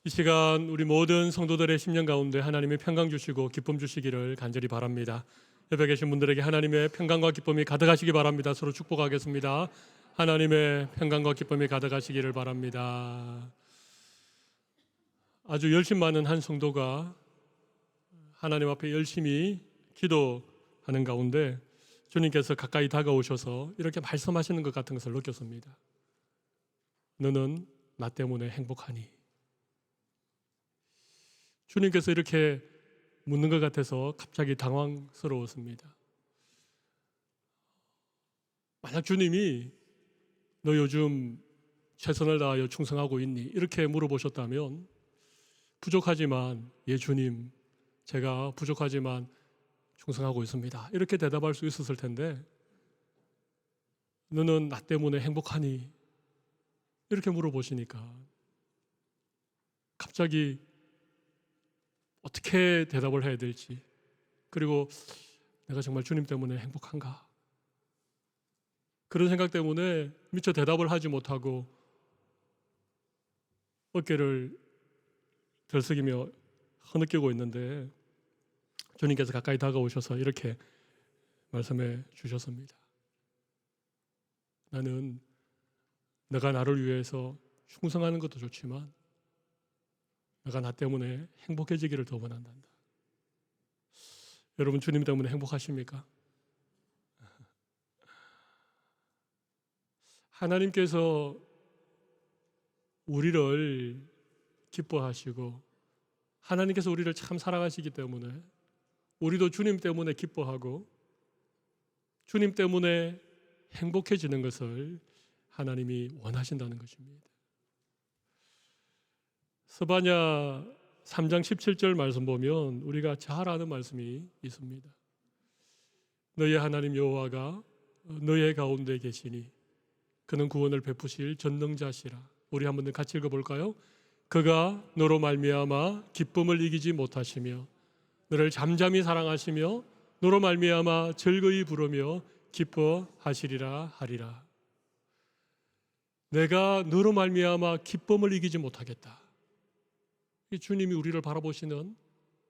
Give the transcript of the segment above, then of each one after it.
이 시간 우리 모든 성도들의 심령 가운데 하나님의 평강 주시고 기쁨 주시기를 간절히 바랍니다. 옆에 계신 분들에게 하나님의 평강과 기쁨이 가득하시기 바랍니다. 서로 축복하겠습니다. 하나님의 평강과 기쁨이 가득하시기를 바랍니다. 아주 열심 많은 한 성도가 하나님 앞에 열심히 기도하는 가운데 주님께서 가까이 다가오셔서 이렇게 말씀하시는 것 같은 것을 느꼈습니다. 너는 나 때문에 행복하니? 주님께서 이렇게 묻는 것 같아서 갑자기 당황스러웠습니다. 만약 주님이 너 요즘 최선을 다하여 충성하고 있니? 이렇게 물어보셨다면 부족하지만 예 주님 제가 부족하지만 충성하고 있습니다. 이렇게 대답할 수 있었을 텐데 너는 나 때문에 행복하니? 이렇게 물어보시니까 갑자기 어떻게 대답을 해야 될지, 그리고 내가 정말 주님 때문에 행복한가? 그런 생각 때문에 미처 대답을 하지 못하고 어깨를 들썩이며 흐느끼고 있는데 주님께서 가까이 다가오셔서 이렇게 말씀해 주셨습니다. 나는 너가 나를 위해서 충성하는 것도 좋지만 너가 나 때문에 행복해지기를 더 원한단다. 여러분 주님 때문에 행복하십니까? 하나님께서 우리를 기뻐하시고 하나님께서 우리를 참 사랑하시기 때문에 우리도 주님 때문에 기뻐하고 주님 때문에 행복해지는 것을 하나님이 원하신다는 것입니다. 스바냐 3장 17절 말씀 보면 우리가 잘 아는 말씀이 있습니다. 너의 하나님 여호와가 너의 가운데 계시니 그는 구원을 베푸실 전능자시라. 우리 한번 같이 읽어볼까요? 그가 너로 말미암아 기쁨을 이기지 못하시며 너를 잠잠히 사랑하시며 너로 말미암아 즐거이 부르며 기뻐하시리라 하리라. 내가 너로 말미암아 기쁨을 이기지 못하겠다. 이 주님이 우리를 바라보시는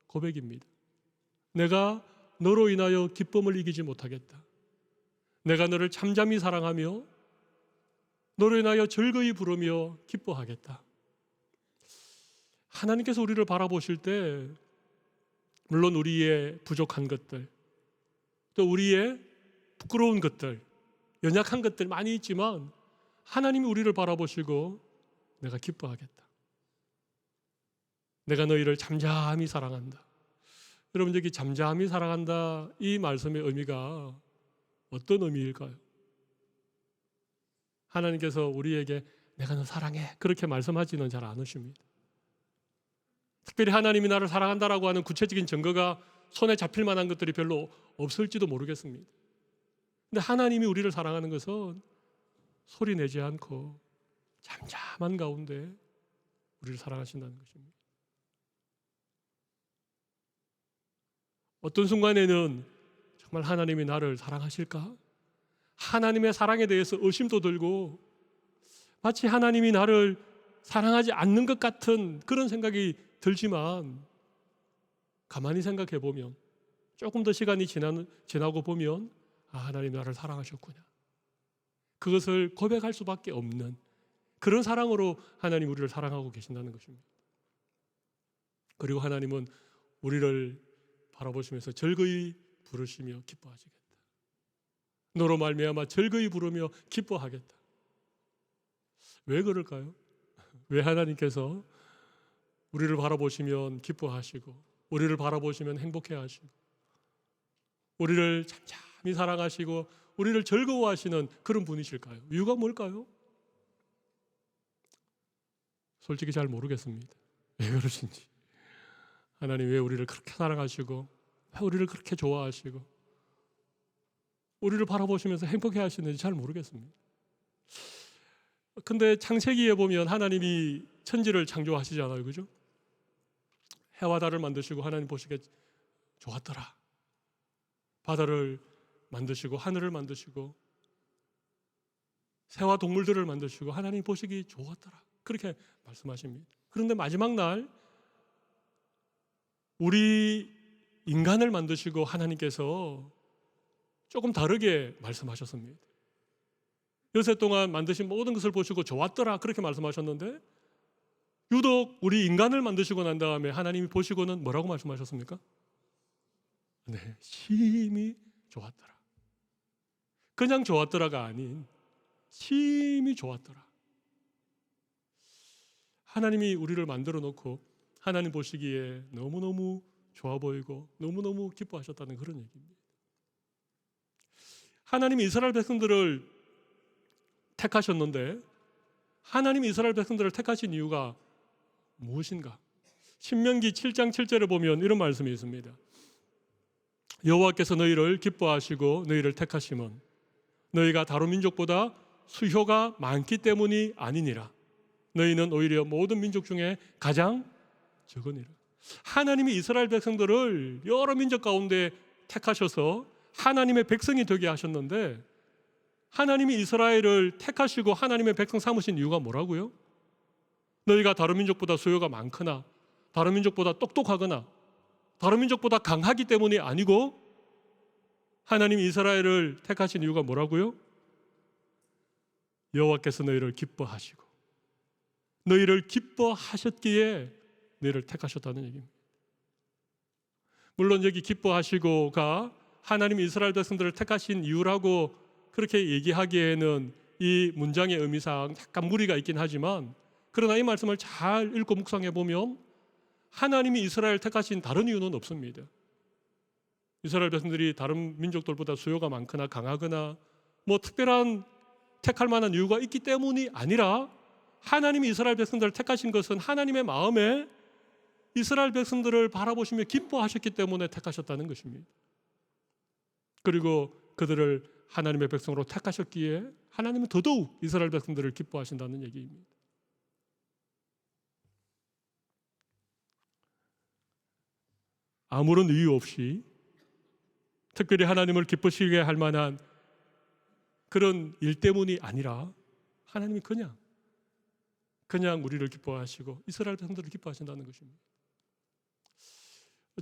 고백입니다. 내가 너로 인하여 기쁨을 이기지 못하겠다. 내가 너를 잠잠히 사랑하며 너로 인하여 즐거이 부르며 기뻐하겠다. 하나님께서 우리를 바라보실 때 물론 우리의 부족한 것들, 또 우리의 부끄러운 것들, 연약한 것들 많이 있지만 하나님이 우리를 바라보시고 내가 기뻐하겠다. 내가 너희를 잠잠히 사랑한다. 여러분 여기 잠잠히 사랑한다 이 말씀의 의미가 어떤 의미일까요? 하나님께서 우리에게 내가 너 사랑해 그렇게 말씀하지는 잘 않으십니다. 특별히 하나님이 나를 사랑한다라고 하는 구체적인 증거가 손에 잡힐 만한 것들이 별로 없을지도 모르겠습니다. 근데 하나님이 우리를 사랑하는 것은 소리 내지 않고 잠잠한 가운데 우리를 사랑하신다는 것입니다. 어떤 순간에는 정말 하나님이 나를 사랑하실까? 하나님의 사랑에 대해서 의심도 들고 마치 하나님이 나를 사랑하지 않는 것 같은 그런 생각이 들지만 가만히 생각해 보면 조금 더 시간이 지나고 보면 하나님 나를 사랑하셨구나. 그것을 고백할 수밖에 없는 그런 사랑으로 하나님 우리를 사랑하고 계신다는 것입니다. 그리고 하나님은 우리를 바라보시면서 즐거이 부르시며 기뻐하시겠다. 너로 말미암아 즐거이 부르며 기뻐하겠다. 왜 그럴까요? 왜 하나님께서 우리를 바라보시면 기뻐하시고 우리를 바라보시면 행복해하시고 우리를 잠잠히 사랑하시고 우리를 즐거워하시는 그런 분이실까요? 이유가 뭘까요? 솔직히 잘 모르겠습니다. 왜 그러신지. 하나님 왜 우리를 그렇게 사랑하시고 왜 우리를 그렇게 좋아하시고 우리를 바라보시면서 행복해 하시는지 잘 모르겠습니다. 근데 창세기에 보면 하나님이 천지를 창조하시잖아요. 그죠? 해와 달을 만드시고 하나님 보시기에 좋았더라. 바다를 만드시고 하늘을 만드시고 새와 동물들을 만드시고 하나님 보시기 좋았더라. 그렇게 말씀하십니다. 그런데 마지막 날 우리 인간을 만드시고 하나님께서 조금 다르게 말씀하셨습니다. 여세 동안 만드신 모든 것을 보시고 좋았더라 그렇게 말씀하셨는데 유독 우리 인간을 만드시고 난 다음에 하나님이 보시고는 뭐라고 말씀하셨습니까? 네, 심히 좋았더라. 그냥 좋았더라가 아닌 심히 좋았더라. 하나님이 우리를 만들어 놓고 하나님 보시기에 너무너무 좋아 보이고 너무너무 기뻐하셨다는 그런 얘기입니다. 하나님이 이스라엘 백성들을 택하셨는데 하나님이 이스라엘 백성들을 택하신 이유가 무엇인가? 신명기 7장 7절에 보면 이런 말씀이 있습니다. 여호와께서 너희를 기뻐하시고 너희를 택하심은 너희가 다른 민족보다 수효가 많기 때문이 아니니라. 너희는 오히려 모든 민족 중에 가장 적으니라. 하나님이 이스라엘 백성들을 여러 민족 가운데 택하셔서 하나님의 백성이 되게 하셨는데 하나님이 이스라엘을 택하시고 하나님의 백성 삼으신 이유가 뭐라고요? 너희가 다른 민족보다 수요가 많거나 다른 민족보다 똑똑하거나 다른 민족보다 강하기 때문이 아니고 하나님이 이스라엘을 택하신 이유가 뭐라고요? 여호와께서 너희를 기뻐하시고 너희를 기뻐하셨기에 너희를 택하셨다는 얘기입니다. 물론 여기 기뻐하시고가 하나님이 이스라엘 백성들을 택하신 이유라고 그렇게 얘기하기에는 이 문장의 의미상 약간 무리가 있긴 하지만 그러나 이 말씀을 잘 읽고 묵상해 보면 하나님이 이스라엘 택하신 다른 이유는 없습니다. 이스라엘 백성들이 다른 민족들보다 수요가 많거나 강하거나 뭐 특별한 택할 만한 이유가 있기 때문이 아니라 하나님이 이스라엘 백성들을 택하신 것은 하나님의 마음에 이스라엘 백성들을 바라보시며 기뻐하셨기 때문에 택하셨다는 것입니다. 그리고 그들을 하나님의 백성으로 택하셨기에 하나님은 더더욱 이스라엘 백성들을 기뻐하신다는 얘기입니다. 아무런 이유 없이 특별히 하나님을 기쁘시게 할 만한 그런 일 때문이 아니라 하나님이 그냥 우리를 기뻐하시고 이스라엘 백성들을 기뻐하신다는 것입니다.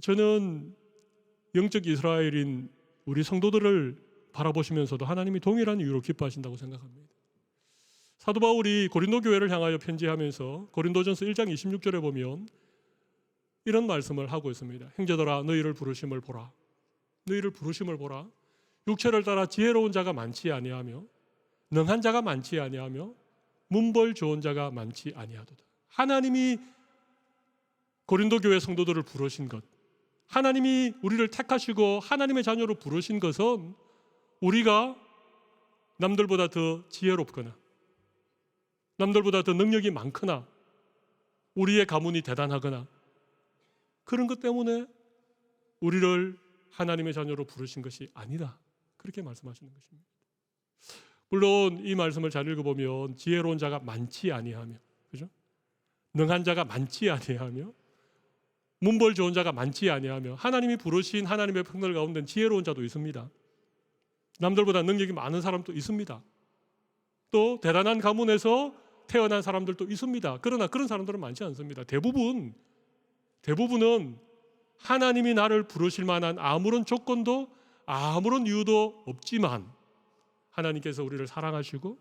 저는 영적 이스라엘인 우리 성도들을 바라보시면서도 하나님이 동일한 이유로 기뻐하신다고 생각합니다. 사도 바울이 고린도 교회를 향하여 편지하면서 고린도전서 1장 26절에 보면 이런 말씀을 하고 있습니다. 형제들아 너희를 부르심을 보라. 너희를 부르심을 보라. 육체를 따라 지혜로운 자가 많지 아니하며 능한 자가 많지 아니하며 문벌 좋은 자가 많지 아니하도다. 하나님이 고린도 교회 성도들을 부르신 것, 하나님이 우리를 택하시고 하나님의 자녀로 부르신 것은 우리가 남들보다 더 지혜롭거나 남들보다 더 능력이 많거나 우리의 가문이 대단하거나 그런 것 때문에 우리를 하나님의 자녀로 부르신 것이 아니다. 그렇게 말씀하시는 것입니다. 물론 이 말씀을 잘 읽어보면 지혜로운 자가 많지 아니하며, 그죠? 능한 자가 많지 아니하며, 문벌 좋은 자가 많지 아니하며, 하나님이 부르신 하나님의 백성들 가운데는 지혜로운 자도 있습니다. 남들보다 능력이 많은 사람도 있습니다. 또 대단한 가문에서 태어난 사람들도 있습니다. 그러나 그런 사람들은 많지 않습니다. 대부분은 하나님이 나를 부르실 만한 아무런 조건도 아무런 이유도 없지만 하나님께서 우리를 사랑하시고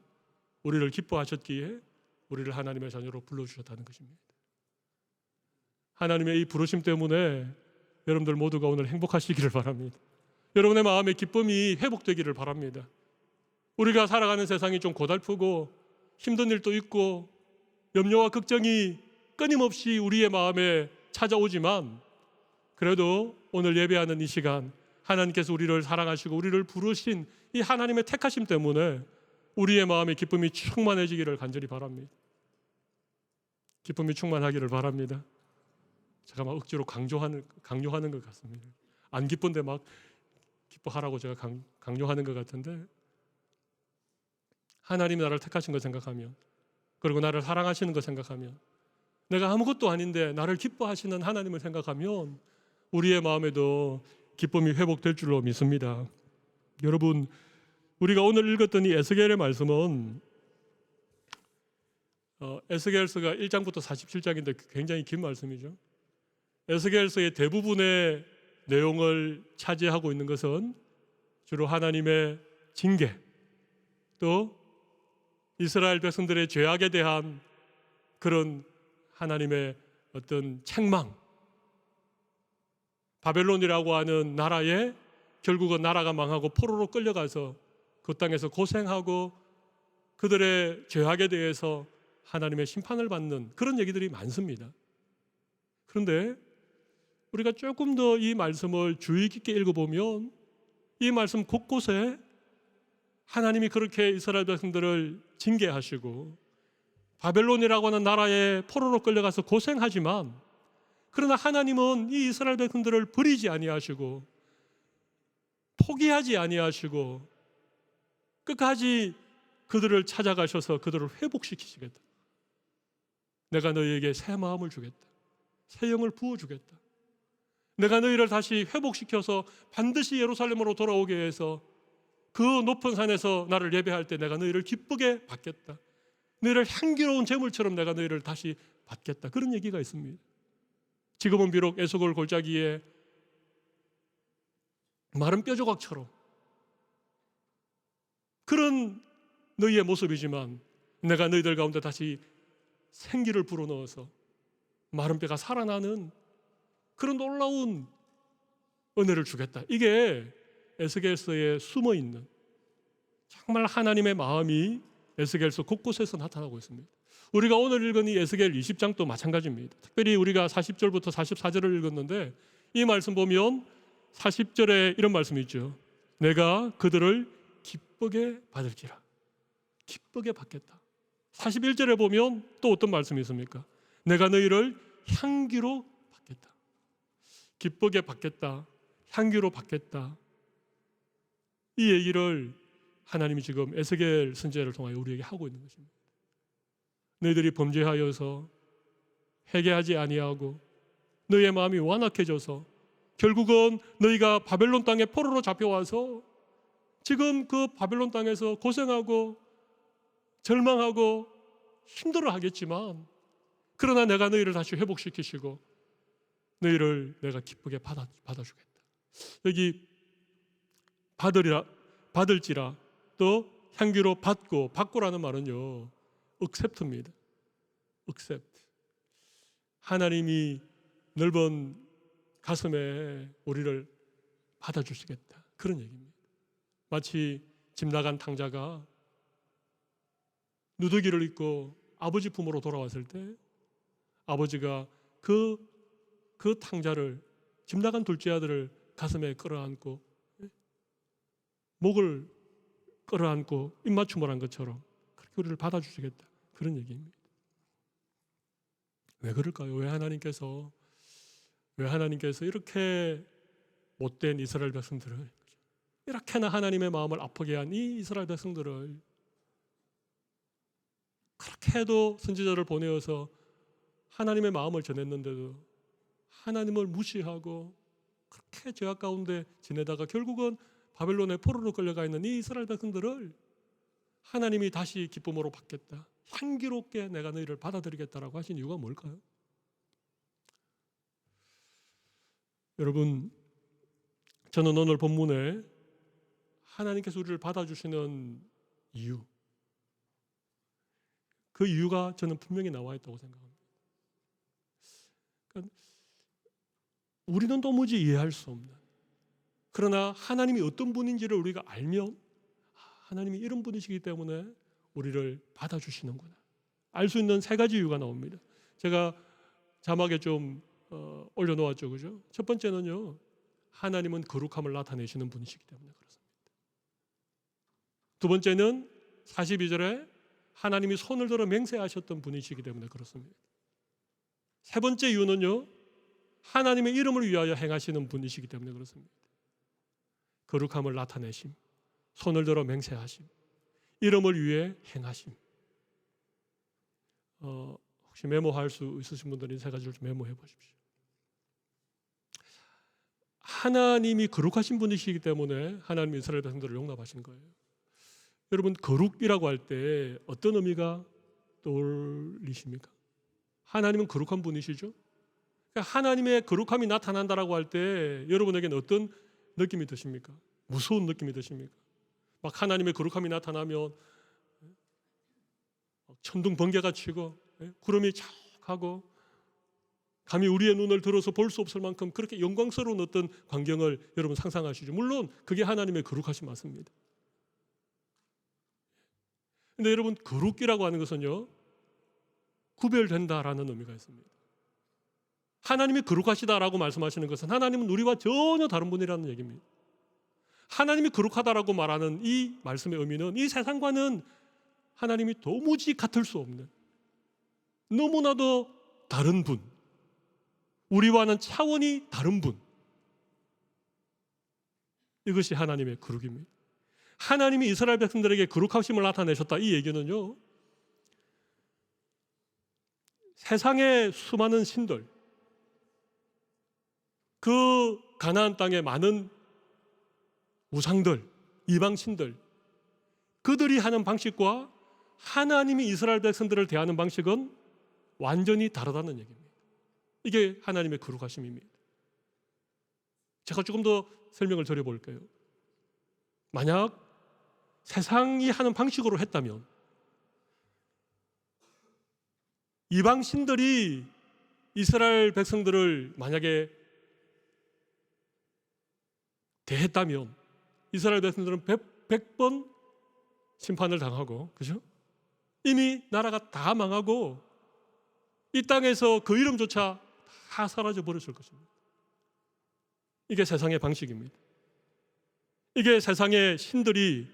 우리를 기뻐하셨기에 우리를 하나님의 자녀로 불러주셨다는 것입니다. 하나님의 이 부르심 때문에 여러분들 모두가 오늘 행복하시기를 바랍니다. 여러분의 마음의 기쁨이 회복되기를 바랍니다. 우리가 살아가는 세상이 좀 고달프고 힘든 일도 있고 염려와 걱정이 끊임없이 우리의 마음에 찾아오지만 그래도 오늘 예배하는 이 시간 하나님께서 우리를 사랑하시고 우리를 부르신 이 하나님의 택하심 때문에 우리의 마음에 기쁨이 충만해지기를 간절히 바랍니다. 기쁨이 충만하기를 바랍니다. 제가 막 억지로 강요하는 것 같습니다. 안 기쁜데 막 기뻐하라고 제가 강요하는 것 같은데 하나님이 나를 택하신 거 생각하면 그리고 나를 사랑하시는 거 생각하면 내가 아무것도 아닌데 나를 기뻐하시는 하나님을 생각하면 우리의 마음에도 기쁨이 회복될 줄로 믿습니다. 여러분, 우리가 오늘 읽었던 이 에스겔의 말씀은 에스겔서가 1장부터 47장인데 굉장히 긴 말씀이죠. 에스겔서의 대부분의 내용을 차지하고 있는 것은 주로 하나님의 징계, 또 이스라엘 백성들의 죄악에 대한 그런 하나님의 어떤 책망, 바벨론이라고 하는 나라에 결국은 나라가 망하고 포로로 끌려가서 그 땅에서 고생하고 그들의 죄악에 대해서 하나님의 심판을 받는 그런 얘기들이 많습니다. 그런데 우리가 조금 더 이 말씀을 주의 깊게 읽어보면 이 말씀 곳곳에 하나님이 그렇게 이스라엘 백성들을 징계하시고 바벨론이라고 하는 나라에 포로로 끌려가서 고생하지만 그러나 하나님은 이 이스라엘 백성들을 버리지 아니하시고 포기하지 아니하시고 끝까지 그들을 찾아가셔서 그들을 회복시키시겠다. 내가 너희에게 새 마음을 주겠다. 새 영을 부어주겠다. 내가 너희를 다시 회복시켜서 반드시 예루살렘으로 돌아오게 해서 그 높은 산에서 나를 예배할 때 내가 너희를 기쁘게 받겠다. 너희를 향기로운 제물처럼 내가 너희를 다시 받겠다. 그런 얘기가 있습니다. 지금은 비록 에스골 골짜기에 마른 뼈조각처럼 그런 너희의 모습이지만 내가 너희들 가운데 다시 생기를 불어넣어서 마른 뼈가 살아나는 그런 놀라운 은혜를 주겠다. 이게 에스겔서에 숨어있는 정말 하나님의 마음이 에스겔서 곳곳에서 나타나고 있습니다. 우리가 오늘 읽은 이 에스겔 20장도 마찬가지입니다. 특별히 우리가 40절부터 44절을 읽었는데 이 말씀 보면 40절에 이런 말씀이 있죠. 내가 그들을 기쁘게 받을지라. 기쁘게 받겠다. 41절에 보면 또 어떤 말씀이 있습니까? 내가 너희를 향기로 받겠다. 기쁘게 받겠다. 향기로 받겠다. 이 얘기를 하나님이 지금 에스겔 선지자를 통하여 우리에게 하고 있는 것입니다. 너희들이 범죄하여서 회개하지 아니하고 너희의 마음이 완악해져서 결국은 너희가 바벨론 땅에 포로로 잡혀와서 지금 그 바벨론 땅에서 고생하고 절망하고 힘들어하겠지만 그러나 내가 너희를 다시 회복시키시고 너희를 내가 기쁘게 받아주겠다. 여기 받을지라 또 향기로 받고라는 말은요 accept입니다. accept. 하나님이 넓은 가슴에 우리를 받아주시겠다. 그런 얘기입니다. 마치 집 나간 탕자가 누더기를 입고 아버지 품으로 돌아왔을 때 아버지가 그 탕자를 집 나간 둘째 아들을 가슴에 끌어안고 목을 끌어안고 입맞춤을 한 것처럼 그렇게 우리를 받아주시겠다. 그런 얘기입니다. 왜 그럴까요? 왜 하나님께서 이렇게 못된 이스라엘 백성들을 이렇게나 하나님의 마음을 아프게 한 이 이스라엘 백성들을 그렇게 해도 선지자를 보내어서 하나님의 마음을 전했는데도 하나님을 무시하고 그렇게 죄악 가운데 지내다가 결국은 바벨론의 포로로 끌려가 있는 이 이스라엘 백성들을 하나님이 다시 기쁨으로 받겠다. 향기롭게 내가 너희를 받아들이겠다라고 하신 이유가 뭘까요? 여러분, 저는 오늘 본문에 하나님께서 우리를 받아주시는 이유, 그 이유가 저는 분명히 나와 있다고 생각합니다. 그러니까 우리는 도무지 이해할 수 없는, 그러나 하나님이 어떤 분인지를 우리가 알면 하나님이 이런 분이시기 때문에 우리를 받아주시는구나. 알 수 있는 세 가지 이유가 나옵니다. 제가 자막에 좀 올려놓았죠, 그죠? 첫 번째는요, 하나님은 거룩함을 나타내시는 분이시기 때문에 그렇습니다. 두 번째는 42절에 하나님이 손을 들어 맹세하셨던 분이시기 때문에 그렇습니다. 세 번째 이유는요, 하나님의 이름을 위하여 행하시는 분이시기 때문에 그렇습니다. 거룩함을 나타내심, 손을 들어 맹세하심, 이름을 위해 행하심. 혹시 메모할 수 있으신 분들은 이 세 가지를 좀 메모해 보십시오. 하나님이 거룩하신 분이시기 때문에 하나님이 이스라엘 백성들을 용납하신 거예요. 여러분, 거룩이라고 할 때 어떤 의미가 떠올리십니까? 하나님은 거룩한 분이시죠? 그러니까 하나님의 거룩함이 나타난다라고 할 때 여러분에게는 어떤 느낌이 드십니까? 무서운 느낌이 드십니까? 막 하나님의 거룩함이 나타나면 천둥 번개가 치고 구름이 쫙 하고 감히 우리의 눈을 들어서 볼 수 없을 만큼 그렇게 영광스러운 어떤 광경을 여러분 상상하시죠. 물론 그게 하나님의 거룩하심 맞습니다. 근데 여러분, 거룩이라고 하는 것은요, 구별된다라는 의미가 있습니다. 하나님이 거룩하시다라고 말씀하시는 것은 하나님은 우리와 전혀 다른 분이라는 얘기입니다. 하나님이 거룩하다라고 말하는 이 말씀의 의미는 이 세상과는 하나님이 도무지 같을 수 없는 너무나도 다른 분, 우리와는 차원이 다른 분, 이것이 하나님의 거룩입니다. 하나님이 이스라엘 백성들에게 거룩하심을 나타내셨다, 이 얘기는요, 세상의 수많은 신들, 그 가나안 땅의 많은 우상들, 이방신들, 그들이 하는 방식과 하나님이 이스라엘 백성들을 대하는 방식은 완전히 다르다는 얘기입니다. 이게 하나님의 거룩하심입니다. 제가 조금 더 설명을 드려볼게요. 만약 세상이 하는 방식으로 했다면 이방신들이 이스라엘 백성들을 만약에 대했다면 이스라엘 백성들은 100번 심판을 당하고, 그죠? 이미 나라가 다 망하고 이 땅에서 그 이름조차 다 사라져 버렸을 것입니다. 이게 세상의 방식입니다. 이게 세상의 신들이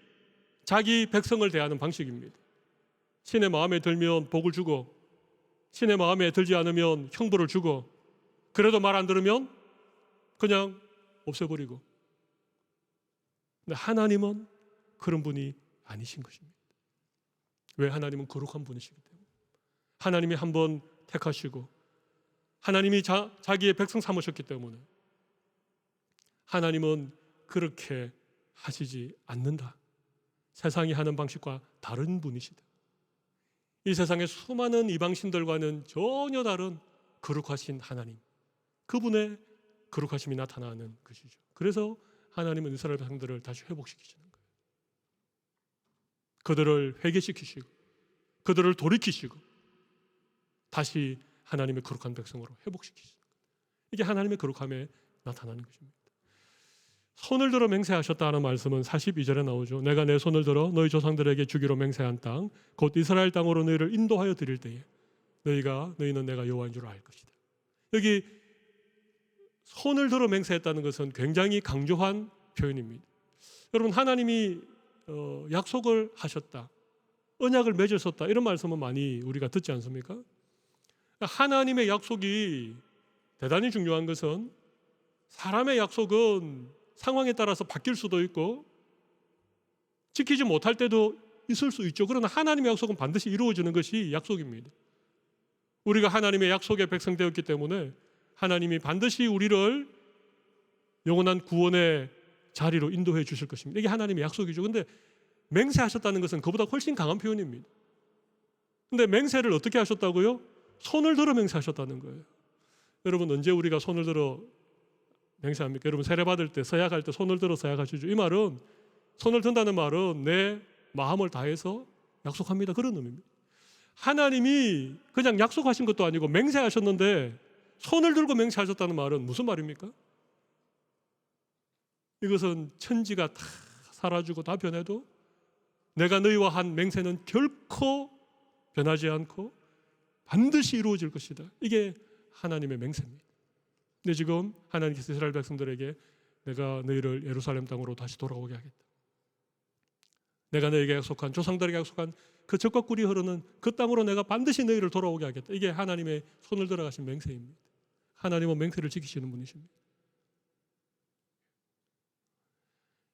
자기 백성을 대하는 방식입니다. 신의 마음에 들면 복을 주고, 신의 마음에 들지 않으면 형벌을 주고, 그래도 말 안 들으면 그냥 없애버리고. 근데 하나님은 그런 분이 아니신 것입니다. 왜? 하나님은 거룩한 분이시기 때문에. 하나님이 한번 택하시고 하나님이 자기의 백성 삼으셨기 때문에 하나님은 그렇게 하시지 않는다. 세상이 하는 방식과 다른 분이시다. 이 세상의 수많은 이방신들과는 전혀 다른 거룩하신 하나님, 그분의 거룩하심이 나타나는 것이죠. 그래서 하나님은 이스라엘 백성들을 다시 회복시키시는 거예요. 그들을 회개시키시고 그들을 돌이키시고 다시 하나님의 거룩한 백성으로 회복시키시는 거예요. 이게 하나님의 거룩함에 나타나는 것입니다. 손을 들어 맹세하셨다는 말씀은 42절에 나오죠. 내가 내 손을 들어 너희 조상들에게 주기로 맹세한 땅 곧 이스라엘 땅으로 너희를 인도하여 드릴 때에 너희는 내가 여호와인 줄 알 것이다. 여기 손을 들어 맹세했다는 것은 굉장히 강조한 표현입니다. 여러분, 하나님이 약속을 하셨다, 언약을 맺으셨다, 이런 말씀은 많이 우리가 듣지 않습니까? 하나님의 약속이 대단히 중요한 것은 사람의 약속은 상황에 따라서 바뀔 수도 있고 지키지 못할 때도 있을 수 있죠. 그러나 하나님의 약속은 반드시 이루어지는 것이 약속입니다. 우리가 하나님의 약속의 백성 되었기 때문에 하나님이 반드시 우리를 영원한 구원의 자리로 인도해 주실 것입니다. 이게 하나님의 약속이죠. 그런데 맹세하셨다는 것은 그보다 훨씬 강한 표현입니다. 그런데 맹세를 어떻게 하셨다고요? 손을 들어 맹세하셨다는 거예요. 여러분, 언제 우리가 손을 들어 맹세합니까? 여러분, 세례 받을 때, 서약할 때 손을 들어 서약하시죠. 이 말은, 손을 든다는 말은 내 마음을 다해서 약속합니다, 그런 의미입니다. 하나님이 그냥 약속하신 것도 아니고 맹세하셨는데 손을 들고 맹세하셨다는 말은 무슨 말입니까? 이것은 천지가 다 사라지고 다 변해도 내가 너희와 한 맹세는 결코 변하지 않고 반드시 이루어질 것이다. 이게 하나님의 맹세입니다. 근데 지금 하나님께서 이스라엘 백성들에게 내가 너희를 예루살렘 땅으로 다시 돌아오게 하겠다. 내가 너희에게 약속한, 조상들에게 약속한 그 젖과 꿀이 흐르는 그 땅으로 내가 반드시 너희를 돌아오게 하겠다. 이게 하나님의 손을 들어가신 맹세입니다. 하나님은 맹세를 지키시는 분이십니다.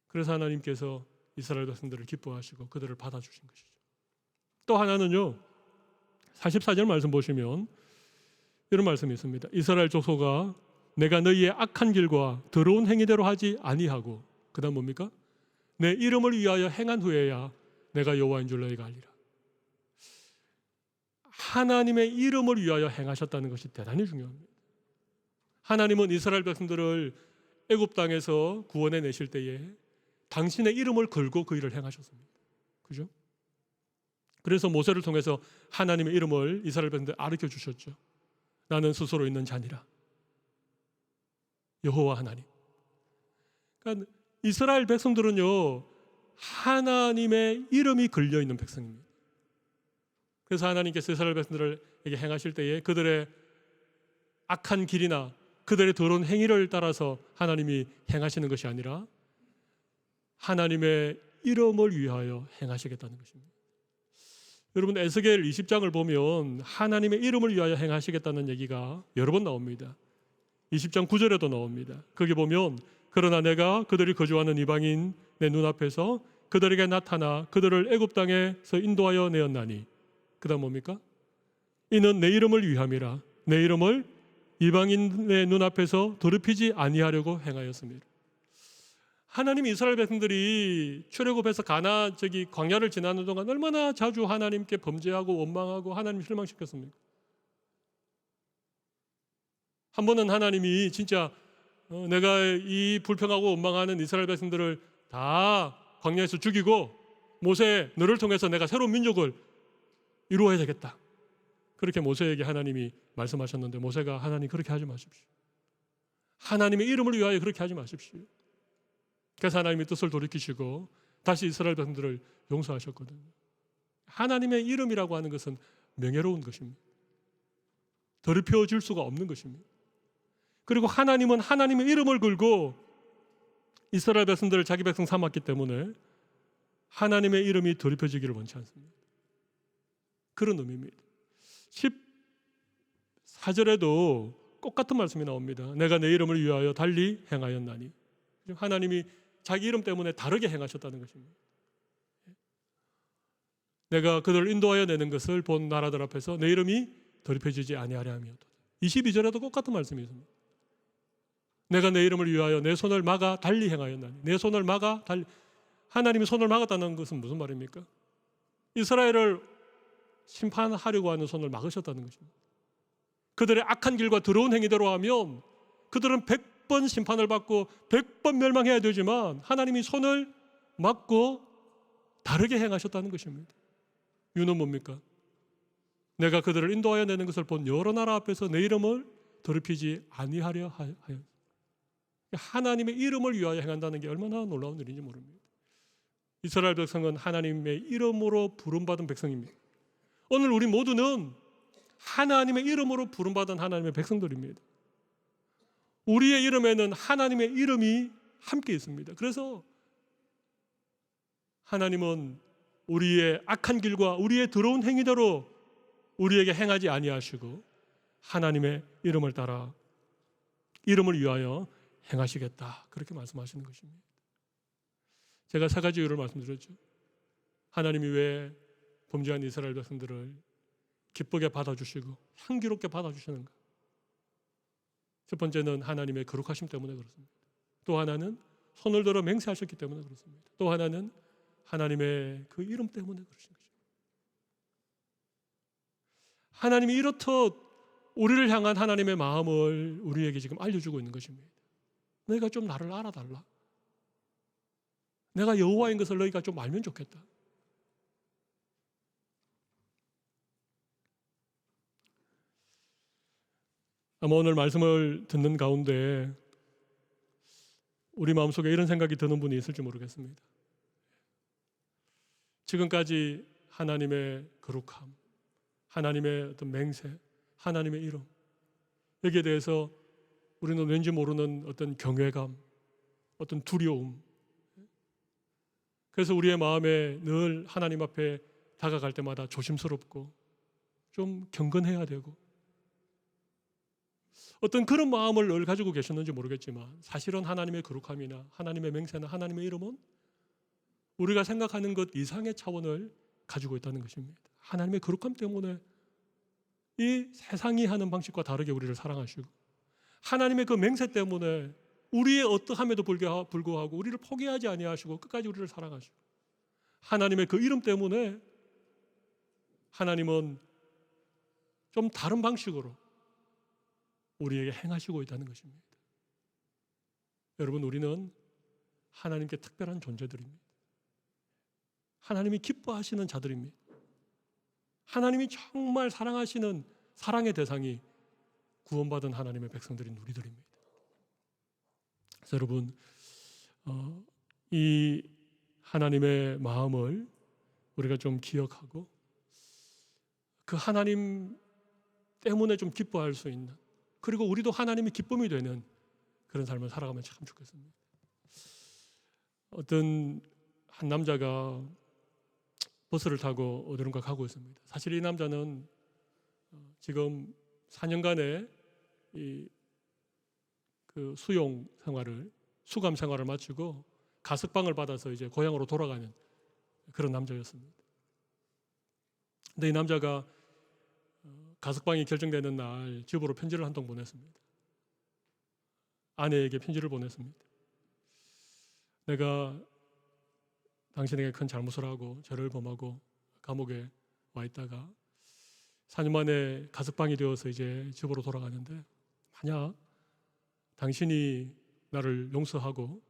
그래서 하나님께서 이스라엘 백성들을 기뻐하시고 그들을 받아주신 것이죠. 또 하나는요, 44절 말씀 보시면 이런 말씀이 있습니다. 이스라엘 족속아, 내가 너희의 악한 길과 더러운 행위대로 하지 아니하고, 그 다음 뭡니까? 내 이름을 위하여 행한 후에야 내가 여호와인 줄 너희가 알리라. 하나님의 이름을 위하여 행하셨다는 것이 대단히 중요합니다. 하나님은 이스라엘 백성들을 애굽 땅에서 구원해 내실 때에 당신의 이름을 걸고 그 일을 행하셨습니다. 그죠? 그래서 모세를 통해서 하나님의 이름을 이스라엘 백성들 가르쳐 주셨죠. 나는 스스로 있는 자니라. 여호와 하나님. 그러니까 이스라엘 백성들은요, 하나님의 이름이 걸려 있는 백성입니다. 그래서 하나님께서 이스라엘 백성들에게 행하실 때에 그들의 악한 길이나 그들의 더러운 행위를 따라서 하나님이 행하시는 것이 아니라 하나님의 이름을 위하여 행하시겠다는 것입니다. 여러분, 에스겔 20장을 보면 하나님의 이름을 위하여 행하시겠다는 얘기가 여러 번 나옵니다. 20장 9절에도 나옵니다. 거기 보면 그러나 내가 그들이 거주하는 이방인 내 눈앞에서 그들에게 나타나 그들을 애굽 땅에서 인도하여 내었나니, 그 다음 뭡니까? 이는 내 이름을 위함이라. 내 이름을 이방인의 눈앞에서 더럽히지 아니하려고 행하였습니다. 하나님 이스라엘 백성들이 출애굽해서 가나안 광야를 지나는 동안 얼마나 자주 하나님께 범죄하고 원망하고 하나님 실망시켰습니까? 한 번은 하나님이 진짜 내가 이 불평하고 원망하는 이스라엘 백성들을 다 광야에서 죽이고 모세 너를 통해서 내가 새로운 민족을 이루어야 되겠다. 그렇게 모세에게 하나님이 말씀하셨는데 모세가 하나님 그렇게 하지 마십시오. 하나님의 이름을 위하여 그렇게 하지 마십시오. 그래서 하나님이 뜻을 돌이키시고 다시 이스라엘 백성들을 용서하셨거든요. 하나님의 이름이라고 하는 것은 명예로운 것입니다. 더럽혀질 수가 없는 것입니다. 그리고 하나님은 하나님의 이름을 걸고 이스라엘 백성들을 자기 백성 삼았기 때문에 하나님의 이름이 더럽혀지기를 원치 않습니다. 그런 의미입니다. 14절에도 똑같은 말씀이 나옵니다. 내가 내 이름을 위하여 달리 행하였나니. 하나님이 자기 이름 때문에 다르게 행하셨다는 것입니다. 내가 그들을 인도하여 내는 것을 본 나라들 앞에서 내 이름이 더럽혀지지 아니하려 함이었다. 22절에도 똑같은 말씀이 있습니다. 내가 내 이름을 위하여 내 손을 막아 달리 행하였나니. 내 손을 막아 달리. 하나님이 손을 막았다는 것은 무슨 말입니까? 이스라엘을 심판하려고 하는 손을 막으셨다는 것입니다. 그들의 악한 길과 더러운 행위대로 하면 그들은 100번 심판을 받고 100번 멸망해야 되지만 하나님이 손을 막고 다르게 행하셨다는 것입니다. 이유는 뭡니까? 내가 그들을 인도하여 내는 것을 본 여러 나라 앞에서 내 이름을 더럽히지 아니하려 하여. 하나님의 이름을 위하여 행한다는 게 얼마나 놀라운 일인지 모릅니다. 이스라엘 백성은 하나님의 이름으로 부름받은 백성입니다. 오늘 우리 모두는 하나님의 이름으로 부름받은 하나님의 백성들입니다. 우리의 이름에는 하나님의 이름이 함께 있습니다. 그래서 하나님은 우리의 악한 길과 우리의 더러운 행위대로 우리에게 행하지 아니하시고 하나님의 이름을 따라 이름을 위하여 행하시겠다, 그렇게 말씀하시는 것입니다. 제가 세 가지 이유를 말씀드렸죠. 하나님이 왜 범죄한 이스라엘 백성들을 기쁘게 받아주시고 향기롭게 받아주시는가? 첫 번째는 하나님의 거룩하심 때문에 그렇습니다. 또 하나는 손을 들어 맹세하셨기 때문에 그렇습니다. 또 하나는 하나님의 그 이름 때문에 그러신 것입니다. 하나님이 이렇듯 우리를 향한 하나님의 마음을 우리에게 지금 알려주고 있는 것입니다. 너희가 좀 나를 알아달라. 내가 여호와인 것을 너희가 좀 알면 좋겠다. 아마 오늘 말씀을 듣는 가운데 우리 마음속에 이런 생각이 드는 분이 있을지 모르겠습니다. 지금까지 하나님의 거룩함, 하나님의 어떤 맹세, 하나님의 이름, 여기에 대해서 우리는 왠지 모르는 어떤 경외감, 어떤 두려움, 그래서 우리의 마음에 늘 하나님 앞에 다가갈 때마다 조심스럽고 좀 경건해야 되고 어떤 그런 마음을 늘 가지고 계셨는지 모르겠지만 사실은 하나님의 거룩함이나 하나님의 맹세나 하나님의 이름은 우리가 생각하는 것 이상의 차원을 가지고 있다는 것입니다. 하나님의 거룩함 때문에 이 세상이 하는 방식과 다르게 우리를 사랑하시고 하나님의 그 맹세 때문에 우리의 어떠함에도 불구하고 우리를 포기하지 아니하시고 끝까지 우리를 사랑하시고 하나님의 그 이름 때문에 하나님은 좀 다른 방식으로 우리에게 행하시고 있다는 것입니다. 여러분, 우리는 하나님께 특별한 존재들입니다. 하나님이 기뻐하시는 자들입니다. 하나님이 정말 사랑하시는 사랑의 대상이 구원받은 하나님의 백성들인 우리들입니다. 그래서 여러분, 이 하나님의 마음을 우리가 좀 기억하고 그 하나님 때문에 좀 기뻐할 수 있는, 그리고 우리도 하나님이 기쁨이 되는 그런 삶을 살아가면 참 좋겠습니다. 어떤 한 남자가 버스를 타고 어디론가 가고 있습니다. 사실 이 남자는 지금 4년간의 그 수감 생활을 마치고 가석방을 받아서 이제 고향으로 돌아가는 그런 남자였습니다. 근데 이 남자가 가석방이 결정되는 날 집으로 편지를 한 통 보냈습니다. 아내에게 편지를 보냈습니다. 내가 당신에게 큰 잘못을 하고 죄를 범하고 감옥에 와 있다가 4년 만에 가석방이 되어서 이제 집으로 돌아가는데, 만약 당신이 나를 용서하고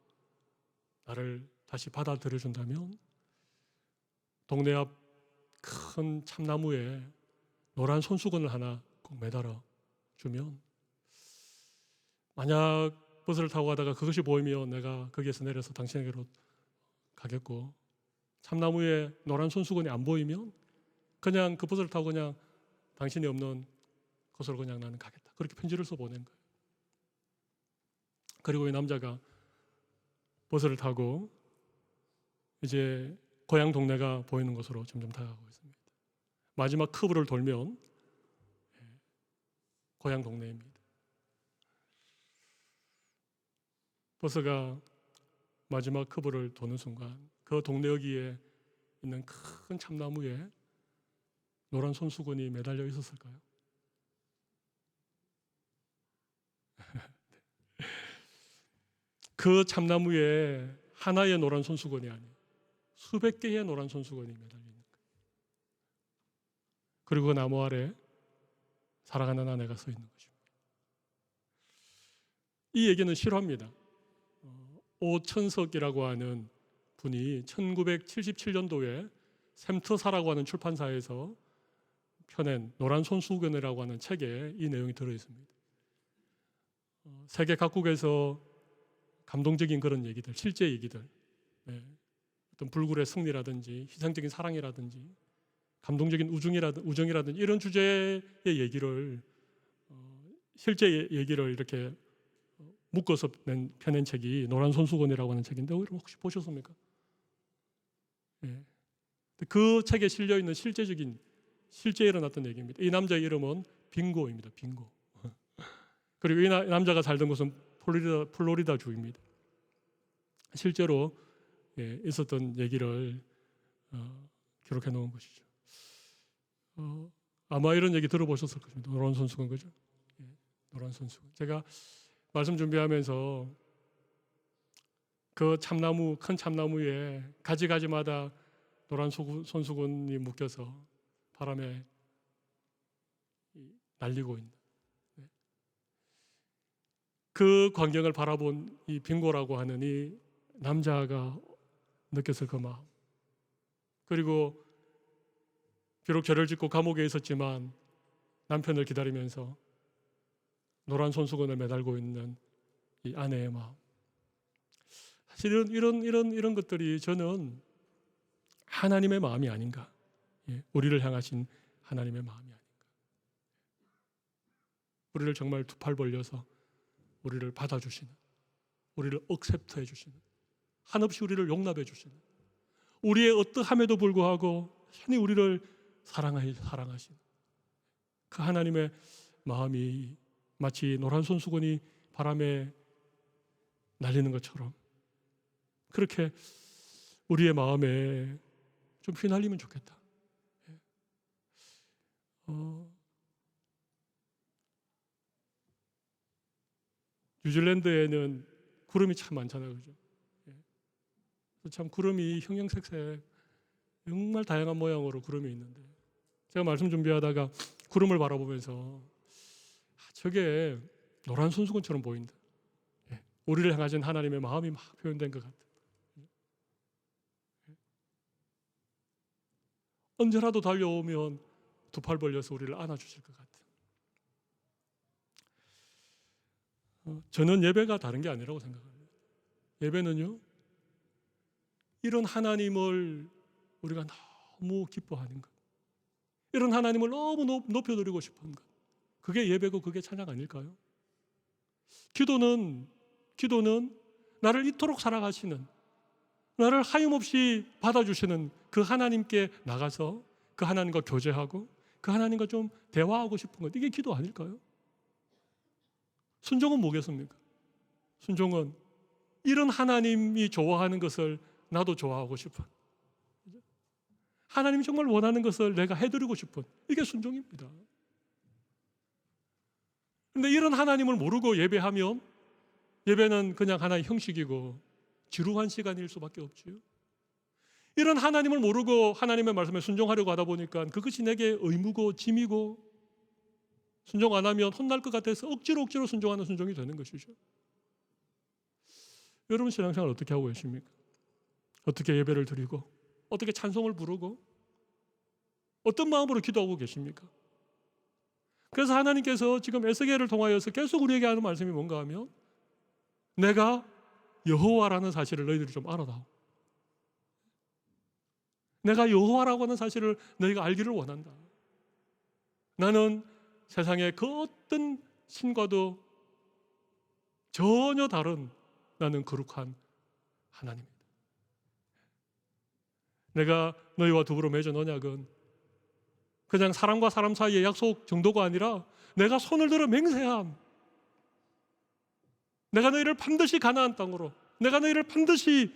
나를 다시 받아들여 준다면 동네 앞 큰 참나무에 노란 손수건을 하나 꼭 매달아 주면, 만약 버스를 타고 가다가 그것이 보이면 내가 거기에서 내려서 당신에게로 가겠고, 참나무에 노란 손수건이 안 보이면 그냥 그 버스를 타고 그냥 당신이 없는 곳으로 그냥 나는 가겠다. 그렇게 편지를 써 보낸 거예요. 그리고 이 남자가 버스를 타고 이제 고향 동네가 보이는 곳으로 점점 다가가고 있습니다. 마지막 커브를 돌면 고향 동네입니다. 버스가 마지막 커브를 도는 순간 그 동네 여기에 있는 큰 참나무에 노란 손수건이 매달려 있었을까요? 그 참나무에 하나의 노란 손수건이 아니에요. 수백 개의 노란 손수건이 매달려 있는 거예요. 그리고 그 나무 아래 사랑하는 아내가 서 있는 것입니다. 이 얘기는 실화입니다. 오천석이라고 하는 분이 1977년도에 샘터사라고 하는 출판사에서 펴낸 노란 손수건이라고 하는 책에 이 내용이 들어있습니다. 세계 각국에서 감동적인 그런 얘기들, 실제 얘기들, 어떤 불굴의 승리라든지 희생적인 사랑이라든지 감동적인 우정이라든지 이런 주제의 얘기를, 실제 얘기를 이렇게 묶어서 펴낸 책이 노란 손수건이라고 하는 책인데 혹시 보셨습니까? 그 책에 실려 있는 실제 일어났던 얘기입니다. 이 남자의 이름은 빙고입니다. 빙고. 그리고 이 남자가 살던 곳은 플로리다 주입니다. 실제로 있었던 얘기를 기록해 놓은 것이죠. 아마 이런 얘기 들어보셨을 것입니다. 노란 손수건, 그죠? 노란 손수건. 제가 말씀 준비하면서 그 큰 참나무에 가지가지마다 노란 손수건이 묶여서 바람에 날리고 있는 그 광경을 바라본 이 빙고라고 하는 이 남자가 느꼈을 그 마음, 그리고 비록 죄를 짓고 감옥에 있었지만 남편을 기다리면서 노란 손수건을 매달고 있는 이 아내의 마음, 사실 이런 것들이 저는 하나님의 마음이 아닌가, 우리를 향하신 하나님의 마음이 아닌가, 우리를 정말 두 팔 벌려서 우리를 받아주시는, 우리를 억셉트해 주시는, 한없이 우리를 용납해 주시는, 우리의 어떠함에도 불구하고 흔히 우리를 사랑하시는 그 하나님의 마음이 마치 노란 손수건이 바람에 날리는 것처럼 그렇게 우리의 마음에 좀 휘날리면 좋겠다. 뉴질랜드에는 구름이 참 많잖아요, 그죠? 참 구름이 형형색색 정말 다양한 모양으로 구름이 있는데 제가 말씀 준비하다가 구름을 바라보면서 저게 노란 손수건처럼 보인다. 우리를 향하신 하나님의 마음이 막 표현된 것 같아요. 언제라도 달려오면 두 팔 벌려서 우리를 안아주실 것 같아요. 저는 예배가 다른 게 아니라고 생각합니다. 예배는요, 이런 하나님을 우리가 너무 기뻐하는 것, 이런 하나님을 너무 높여드리고 싶은 것, 그게 예배고 그게 찬양 아닐까요? 기도는 나를 이토록 사랑하시는, 나를 하염없이 받아주시는 그 하나님께 나가서 그 하나님과 교제하고 그 하나님과 좀 대화하고 싶은 것, 이게 기도 아닐까요? 순종은 뭐겠습니까? 순종은 이런 하나님이 좋아하는 것을 나도 좋아하고 싶은, 하나님이 정말 원하는 것을 내가 해드리고 싶은, 이게 순종입니다. 그런데 이런 하나님을 모르고 예배하면 예배는 그냥 하나의 형식이고 지루한 시간일 수밖에 없지요. 이런 하나님을 모르고 하나님의 말씀에 순종하려고 하다 보니까 그것이 내게 의무고 짐이고, 순종 안 하면 혼날 것 같아서 억지로 순종하는 순종이 되는 것이죠. 여러분 신앙생활 어떻게 하고 계십니까? 어떻게 예배를 드리고 어떻게 찬송을 부르고 어떤 마음으로 기도하고 계십니까? 그래서 하나님께서 지금 에스겔을 통하여서 계속 우리에게 하는 말씀이 뭔가 하면, 내가 여호와라는 사실을 너희들이 좀 알아다오. 내가 여호와라고 하는 사실을 너희가 알기를 원한다. 나는 세상의 그 어떤 신과도 전혀 다른, 나는 거룩한 하나님이다. 내가 너희와 더불어 맺은 언약은 그냥 사람과 사람 사이의 약속 정도가 아니라 내가 손을 들어 맹세함, 내가 너희를 반드시 가나안 땅으로, 내가 너희를 반드시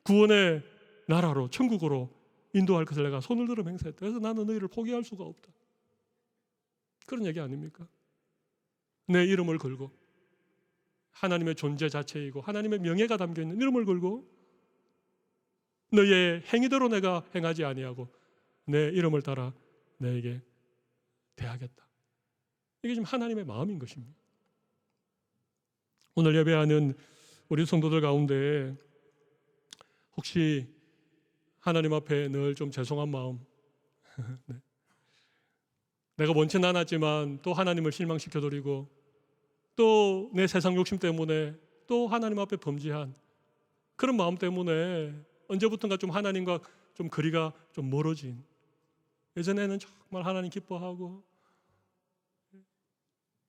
구원의 나라로, 천국으로 인도할 것을 내가 손을 들어 맹세했다. 그래서 나는 너희를 포기할 수가 없다. 그런 얘기 아닙니까? 내 이름을 걸고, 하나님의 존재 자체이고 하나님의 명예가 담겨있는 이름을 걸고, 너의 행위대로 내가 행하지 아니하고 내 이름을 따라 너에게 대하겠다. 이게 지금 하나님의 마음인 것입니다. 오늘 예배하는 우리 성도들 가운데 혹시 하나님 앞에 늘 좀 죄송한 마음, 네. 내가 원치는 않았지만 또 하나님을 실망시켜드리고 또 내 세상 욕심 때문에 또 하나님 앞에 범죄한 그런 마음 때문에 언제부턴가 좀 하나님과 좀 거리가 좀 멀어진, 예전에는 정말 하나님 기뻐하고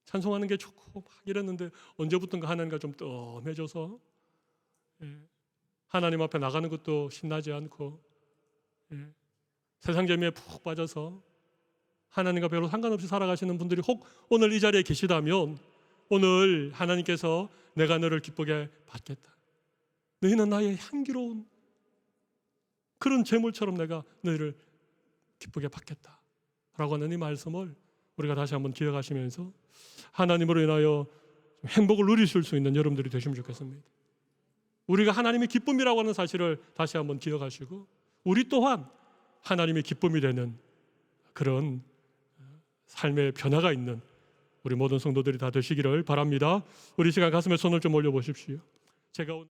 찬송하는 게 좋고 막 이랬는데 언제부턴가 하나님과 좀 뜸해져서 하나님 앞에 나가는 것도 신나지 않고 세상 재미에 푹 빠져서 하나님과 별로 상관없이 살아가시는 분들이 혹 오늘 이 자리에 계시다면, 오늘 하나님께서 내가 너를 기쁘게 받겠다, 너희는 나의 향기로운 그런 제물처럼 내가 너희를 기쁘게 받겠다 라고 하는 이 말씀을 우리가 다시 한번 기억하시면서 하나님으로 인하여 행복을 누리실 수 있는 여러분들이 되시면 좋겠습니다. 우리가 하나님의 기쁨이라고 하는 사실을 다시 한번 기억하시고, 우리 또한 하나님의 기쁨이 되는 그런 삶의 변화가 있는 우리 모든 성도들이 다 되시기를 바랍니다. 우리 시간 가슴에 손을 좀 올려보십시오. 제가